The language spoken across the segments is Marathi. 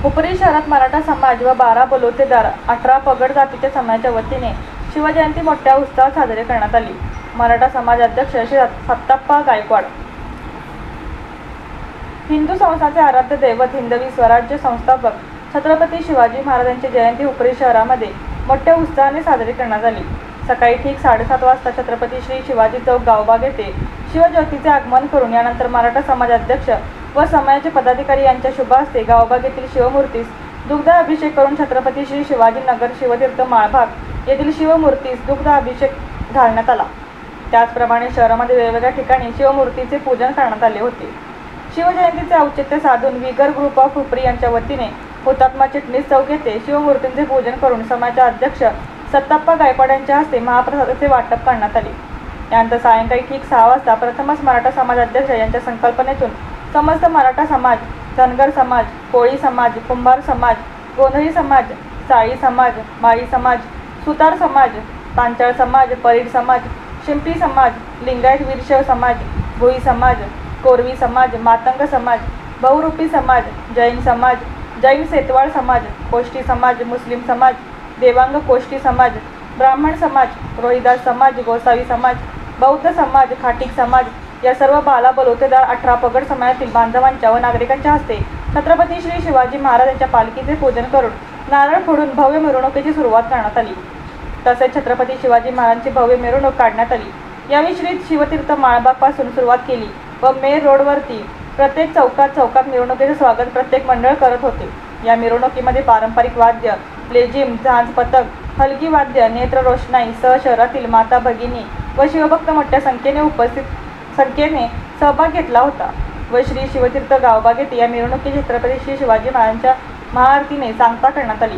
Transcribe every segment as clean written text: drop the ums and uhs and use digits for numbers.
हुपरी शहरात मराठा समाज व 12 बलुतेदार 18 पगड जातीच्या समाजाच्या वतीने शिवजयंती मोठ्या उत्साहात साजरी करण्यात आली। मराठा समाज अध्यक्ष श्री सत्ताप्पा गायकवाड, हिंदू संस्थांचे आराध्य दैवत हिंदवी स्वराज्य संस्थापक छत्रपती शिवाजी महाराजांची जयंती हुपरी शहरामध्ये मोठ्या उत्साहाने साजरी करण्यात आली। सकाळी ठीक 7:30 वाजता छत्रपती श्री शिवाजी चौक गावबाग येथे शिवज्योतीचे आगमन करून यानंतर मराठा समाज अध्यक्ष व समाजाचे पदाधिकारी यांच्या शुभ हस्ते गावबाग येथील शिवमूर्तीस दुग्ध अभिषेक करून छत्रपती श्री शिवाजी नगर शिवतीर्थ माळभाग येथील शिवमूर्तीस दुग्ध अभिषेक घालण्यात आला। त्याचप्रमाणे शहरामध्ये वेगवेगळ्या ठिकाणी शिवमूर्तीचे पूजन करण्यात आले होते। शिवजयंतीचे औचित्य साधून विगर ग्रुप ऑफ हुपरी यांच्या वतीने हुतात्मा चिटणीस चौक येथे शिवमूर्तींचे पूजन करून समाजाचे अध्यक्ष सत्ताप्पा गायकवाड यांच्या हस्ते महाप्रसादाचे वाटप करण्यात आले। यानंतर सायंकाळी ठीक 6 वाजता प्रथमच मराठा समाज अध्यक्ष यांच्या संकल्पनेतून समस्त मराठा समाज, धनगर समाज, कोळी समाज, कुंभार समाज, गोंधळी समाज, साळी समाज, माळी समाज, सुतार समाज, पांचाळ समाज, परीड समाज, शिंपी समाज, लिंगायत वीरशैव समाज, भोई समाज, कोरवी समाज, मातंग समाज, बहुरूपी समाज, जैन समाज, जैन सेतवाळ समाज, कोष्टी समाज, मुस्लिम समाज, देवांग कोष्टी समाज, ब्राह्मण समाज, रोहिदास समाज, गोसावी समाज, बौद्ध समाज, खाटीक समाज या सर्व 12 बलुतेदार 18 पगड समाजातील बांधवांच्या व नागरिकांच्या हस्ते छत्रपती श्री शिवाजी महाराज यांच्या पालखीचे पूजन करून नारळ फोडून भव्य मिरवणुकीची सुरुवात करण्यात आली। तसेच छत्रपती शिवाजी महाराजांची भव्य मिरवणूक काढण्यात आली। यावेळी श्री शिवतीर्थ माळबाग पासून सुरुवात केली व मेर रोडवरती प्रत्येक चौकात मिरवणुकीचे स्वागत प्रत्येक मंडळ करत होते। या मिरवणुकीमध्ये पारंपरिक वाद्य, लेझिम, झांज, पथक, हलगी वाद्य, नेत्र रोषणाई सह शहरातील माता भगिनी व शिवभक्त मोठ्या संख्येने सहभाग घेतला होता व श्री शिवतीर्थ गावबाग येथे या मिरवणुकीत छत्रपती श्री शिवाजी महाराजांच्या महाआरतीने सांगता करण्यात आली।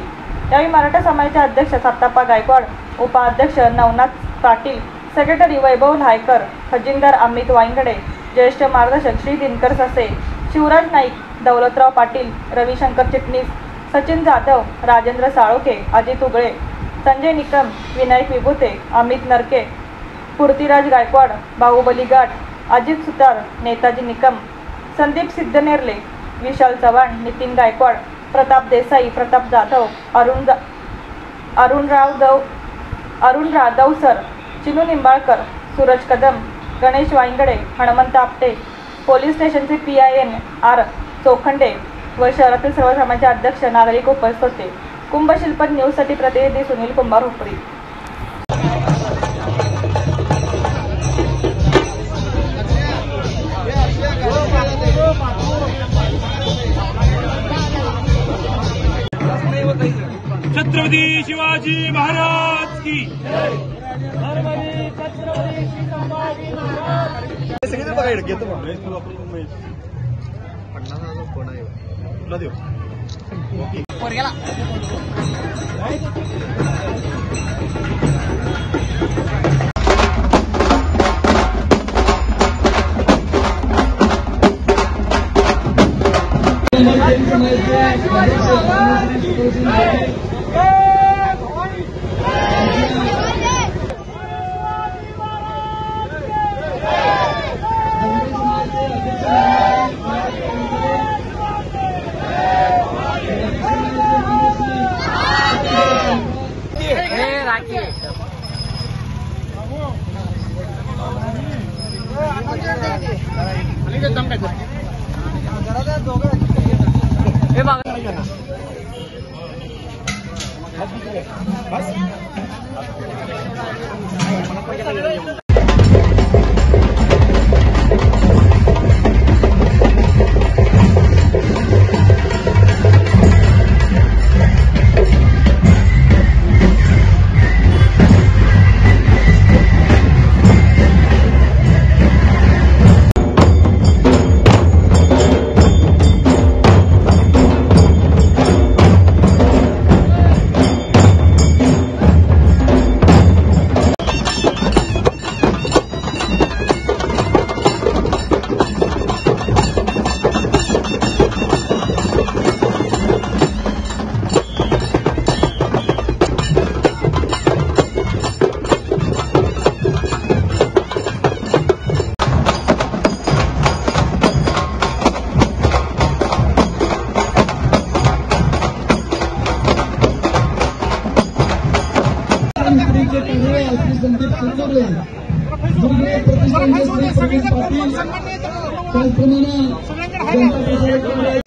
यावेळी मराठा समाजाचे अध्यक्ष सत्ताप्पा गायकवाड, उपाध्यक्ष नवनाथ पाटील, सेक्रेटरी वैभव लायकर, खजिनदार अमित वाईंगडे, ज्येष्ठ मार्गदर्शक श्री दिनकर ससे, शिवराज नाईक, दौलतराव पाटील, रविशंकर चिटणीस, सचिन जाधव, राजेंद्र साळोखे, अजित उगळे, संजय निकम, विनायक विभूते, अमित नरके, पूर्तिराज गायकवाड, बाहुबली गाठ, अजित सुतार, नेताजी निकम, संदीप सिद्धनेरले, विशाल चव्हाण, नितीन गायकवाड, प्रताप देसाई, प्रताप जाधव, अरुण राधव सर, चिनू निंबाळकर, सूरज कदम, गणेश वाईंगडे, हनुमंत आपटे, पोलीस स्टेशनचे PIN R चोखंडे व शहरातील सर्व समाजाचे अध्यक्ष नागरिक उपस्थित होते। कुंभशिल्प न्यूजसाठी प्रतिनिधी सुनील कुंभार, हुपरी। छत्रपती शिवाजी महाराज की आपले दुर्गे प्रतिष्ठानचे प्रवीण पाटील, त्याचप्रमाणे